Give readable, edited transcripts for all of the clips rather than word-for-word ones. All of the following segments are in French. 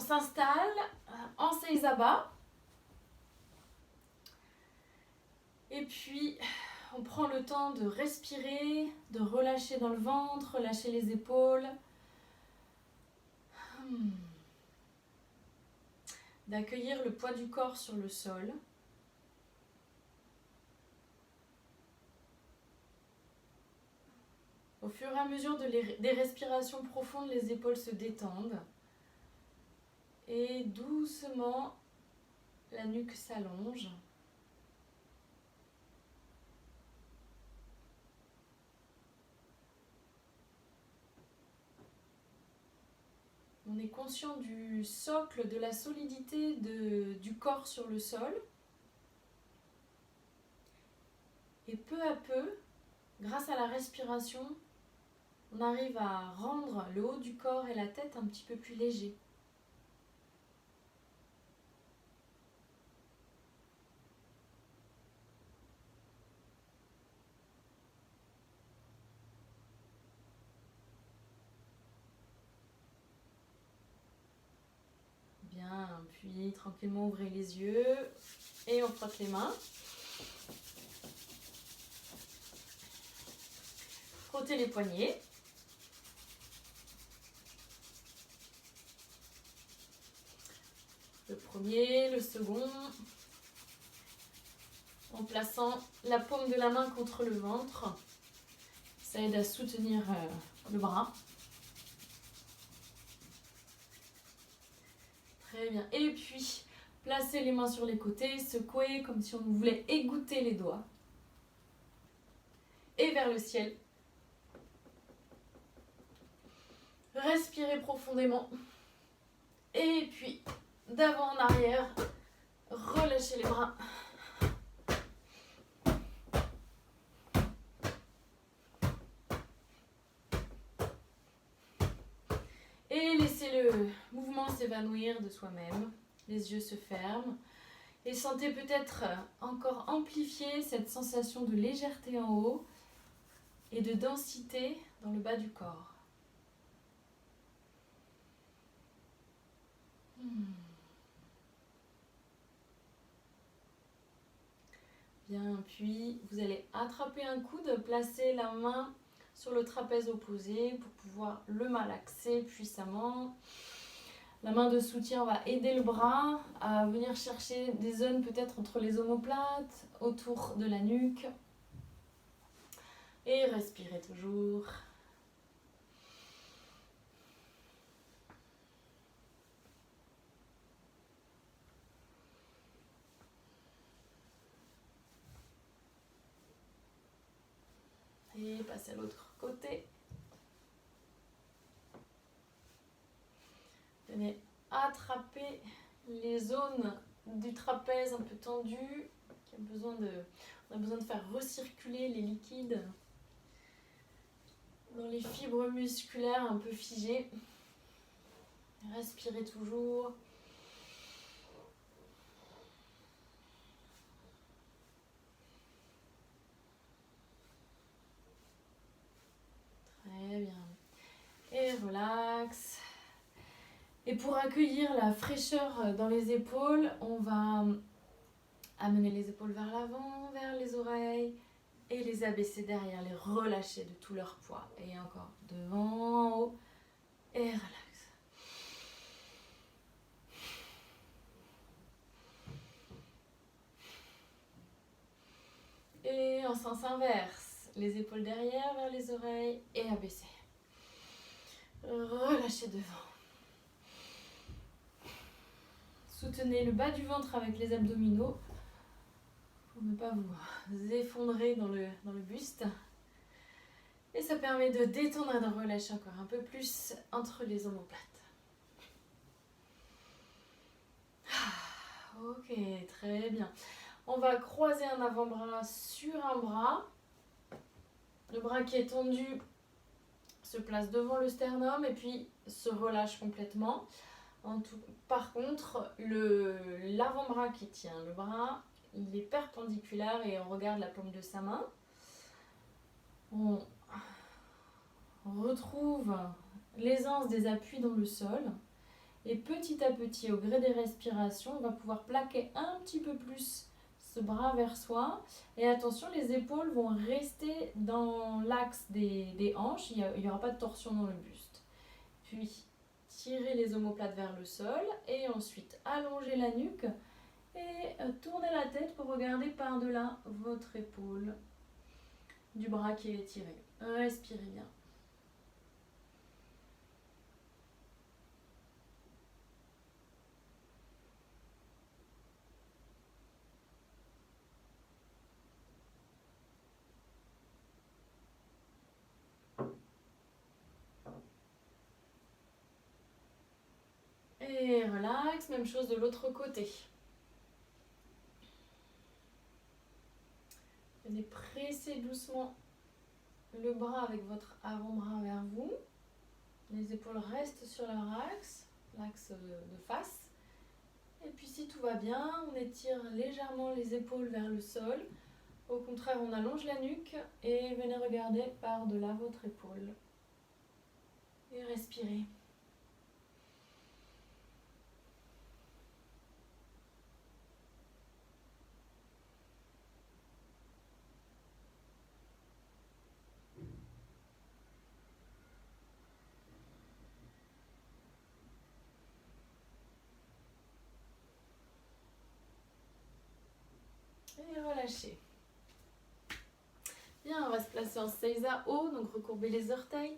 s'installe en Seisaba. Et puis, on prend le temps de respirer, de relâcher dans le ventre, relâcher les épaules. D'accueillir le poids du corps sur le sol. Au fur et à mesure des respirations profondes, les épaules se détendent. Et doucement, la nuque s'allonge. On est conscient du socle, de la solidité du corps sur le sol. Et peu à peu, grâce à la respiration, on arrive à rendre le haut du corps et la tête un petit peu plus légers. Bien, puis tranquillement ouvrez les yeux et on frotte les mains. Frottez les poignets. Le premier, le second, en plaçant la paume de la main contre le ventre. Ça aide à soutenir le bras. Très bien. Et puis, placez les mains sur les côtés, secouez comme si on voulait égoutter les doigts. Et vers le ciel. Respirez profondément. Et puis, d'avant en arrière, relâchez les bras. Et laissez le mouvement s'évanouir de soi-même. Les yeux se ferment. Et sentez peut-être encore amplifier cette sensation de légèreté en haut et de densité dans le bas du corps. Bien, puis vous allez attraper un coude, placer la main sur le trapèze opposé pour pouvoir le malaxer puissamment. La main de soutien va aider le bras à venir chercher des zones peut-être entre les omoplates, autour de la nuque. Et respirez toujours. Et passez à l'autre côté. Venez attraper les zones du trapèze un peu tendues. On a besoin de faire recirculer les liquides dans les fibres musculaires un peu figées. Respirez toujours. Très bien. Et relax. Et pour accueillir la fraîcheur dans les épaules, on va amener les épaules vers l'avant, vers les oreilles et les abaisser derrière, les relâcher de tout leur poids. Et encore devant, en haut et relax. Et en sens inverse, les épaules derrière vers les oreilles et abaisser. Relâchez devant. Soutenez le bas du ventre avec les abdominaux pour ne pas vous effondrer dans le buste. Et ça permet de détendre et de relâcher encore un peu plus entre les omoplates. Ok, très bien. On va croiser un avant-bras sur un bras. Le bras qui est tendu se place devant le sternum et puis se relâche complètement. Par contre, l'avant-bras qui tient le bras, il est perpendiculaire et on regarde la paume de sa main. On retrouve l'aisance des appuis dans le sol Et petit à petit, au gré des respirations, on va pouvoir plaquer un petit peu plus ce bras vers soi. Et attention, les épaules vont rester dans l'axe des hanches. Il n'y aura pas de torsion dans le buste. Puis, tirez les omoplates vers le sol. Et ensuite, allongez la nuque. Et tournez la tête pour regarder par-delà votre épaule du bras qui est étiré. Respirez bien. Et relax, même chose de l'autre côté. Venez presser doucement le bras avec votre avant-bras vers vous. Les épaules restent sur leur axe, l'axe de face. Et puis si tout va bien, on étire légèrement les épaules vers le sol. Au contraire, on allonge la nuque et venez regarder par-delà votre épaule. Et respirez. Et relâchez. Bien, on va se placer en seiza haut, donc recourber les orteils.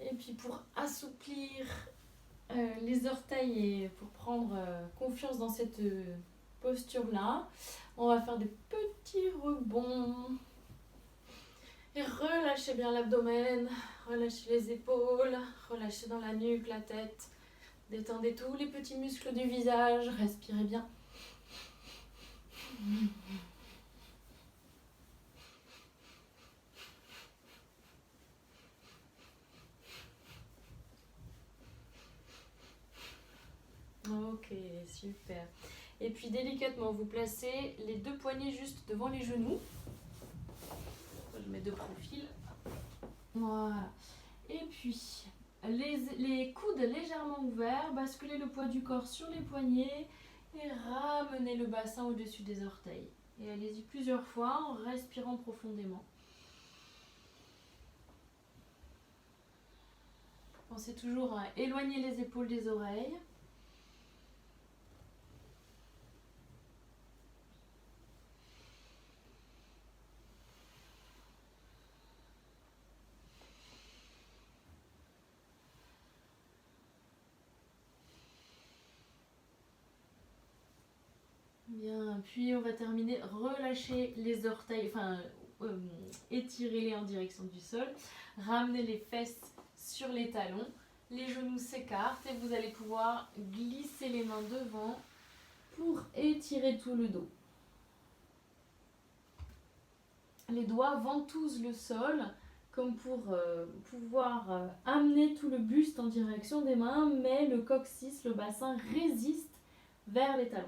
Et puis pour assouplir les orteils et pour prendre confiance dans cette posture-là, on va faire des petits rebonds. Et relâchez bien l'abdomen, relâchez les épaules, relâchez dans la nuque, la tête. Détendez tous les petits muscles du visage, respirez bien. Ok, super. Et puis délicatement, vous placez les deux poignets juste devant les genoux. Je mets de profil. Voilà. Et puis, les coudes légèrement ouverts, basculez le poids du corps sur les poignets et ramenez le bassin au-dessus des orteils. Et allez-y plusieurs fois en respirant profondément. Pensez toujours à éloigner les épaules des oreilles. Bien, puis on va terminer, relâchez les orteils, étirez-les en direction du sol, ramenez les fesses sur les talons, les genoux s'écartent et vous allez pouvoir glisser les mains devant pour étirer tout le dos. Les doigts ventousent le sol comme pour pouvoir amener tout le buste en direction des mains, mais le coccyx, le bassin résiste vers les talons.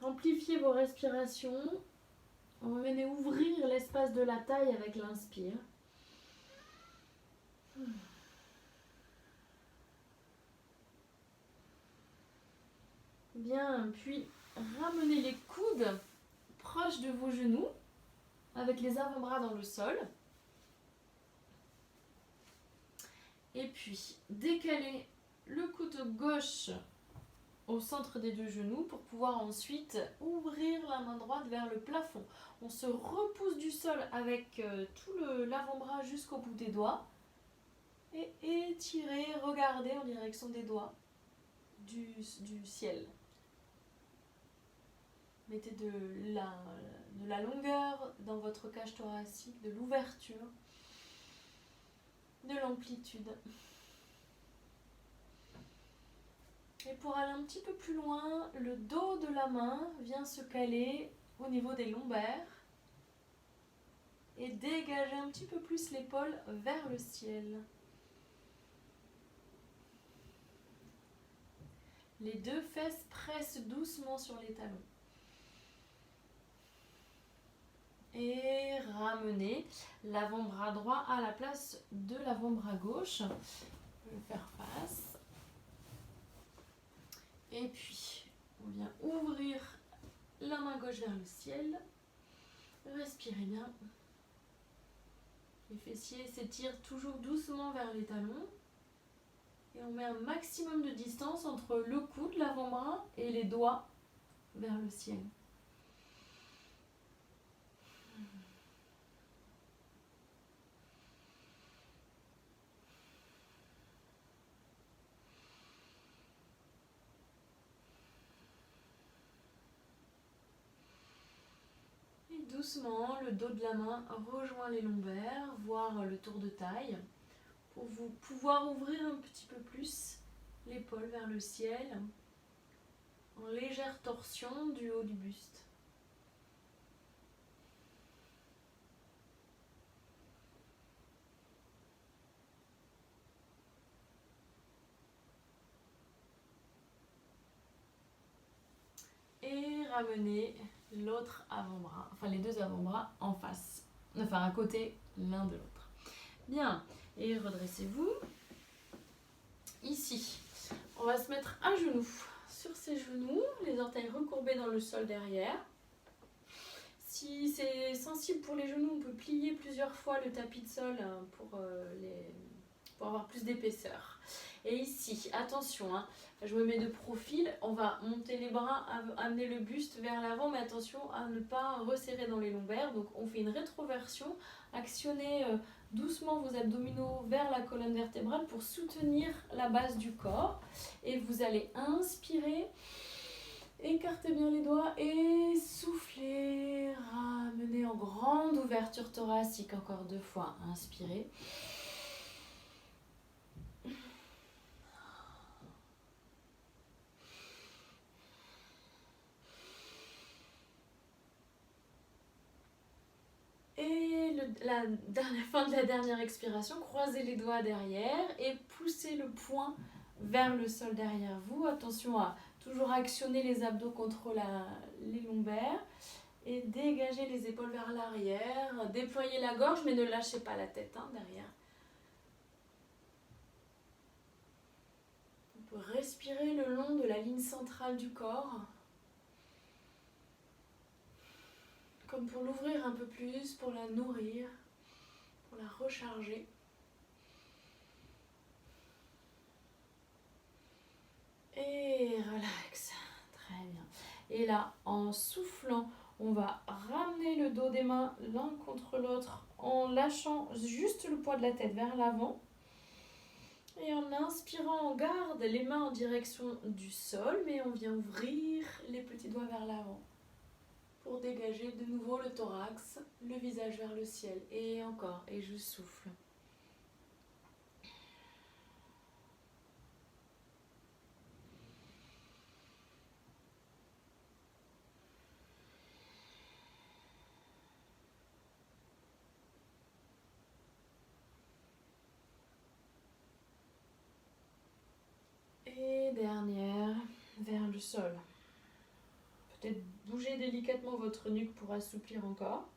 Amplifiez vos respirations. Venez ouvrir l'espace de la taille avec l'inspire. Bien, puis ramenez les coudes proches de vos genoux avec les avant-bras dans le sol. Et puis décalez le coude gauche au centre des deux genoux pour pouvoir ensuite ouvrir la main droite vers le plafond. On se repousse du sol avec tout l'avant-bras jusqu'au bout des doigts et étirez, regardez en direction des doigts du ciel. Mettez de la longueur dans votre cage thoracique, de l'ouverture, de l'amplitude. Et pour aller un petit peu plus loin, le dos de la main vient se caler au niveau des lombaires et dégagez un petit peu plus l'épaule vers le ciel. Les deux fesses pressent doucement sur les talons. Et ramenez l'avant-bras droit à la place de l'avant-bras gauche. Je vais le faire face. Et puis, on vient ouvrir la main gauche vers le ciel. Respirez bien. Les fessiers s'étirent toujours doucement vers les talons. Et on met un maximum de distance entre le coude, l'avant-bras et les doigts vers le ciel. Et doucement, le dos de la main rejoint les lombaires, voire le tour de taille, pour vous pouvoir ouvrir un petit peu plus l'épaule vers le ciel, en légère torsion du haut du buste. Et ramenez l'autre avant-bras, enfin les deux avant-bras en face, enfin à côté l'un de l'autre. Bien, et redressez-vous. Ici, on va se mettre à genoux. Sur ses genoux, les orteils recourbés dans le sol derrière. Si c'est sensible pour les genoux, on peut plier plusieurs fois le tapis de sol pour avoir plus d'épaisseur. Et ici, attention, hein, je me mets de profil, on va monter les bras, amener le buste vers l'avant, mais attention à ne pas resserrer dans les lombaires. Donc on fait une rétroversion, actionnez doucement vos abdominaux vers la colonne vertébrale pour soutenir la base du corps. Et vous allez inspirer, écartez bien les doigts et soufflez, ramenez en grande ouverture thoracique, encore 2 fois, inspirez. Et la fin de la dernière expiration, croisez les doigts derrière et poussez le poing vers le sol derrière vous. Attention à toujours actionner les abdos contre les lombaires et dégager les épaules vers l'arrière. Déployez la gorge mais ne lâchez pas la tête derrière. On peut respirer le long de la ligne centrale du corps, comme pour l'ouvrir un peu plus, pour la nourrir, pour la recharger. Et relax, très bien. Et là, en soufflant, on va ramener le dos des mains l'un contre l'autre en lâchant juste le poids de la tête vers l'avant. Et en inspirant, on garde les mains en direction du sol, mais on vient ouvrir les petits doigts vers l'avant pour dégager de nouveau le thorax, le visage vers le ciel. Et encore, et je souffle. Et dernière, vers le sol. Peut-être bouger délicatement votre nuque pour assouplir encore.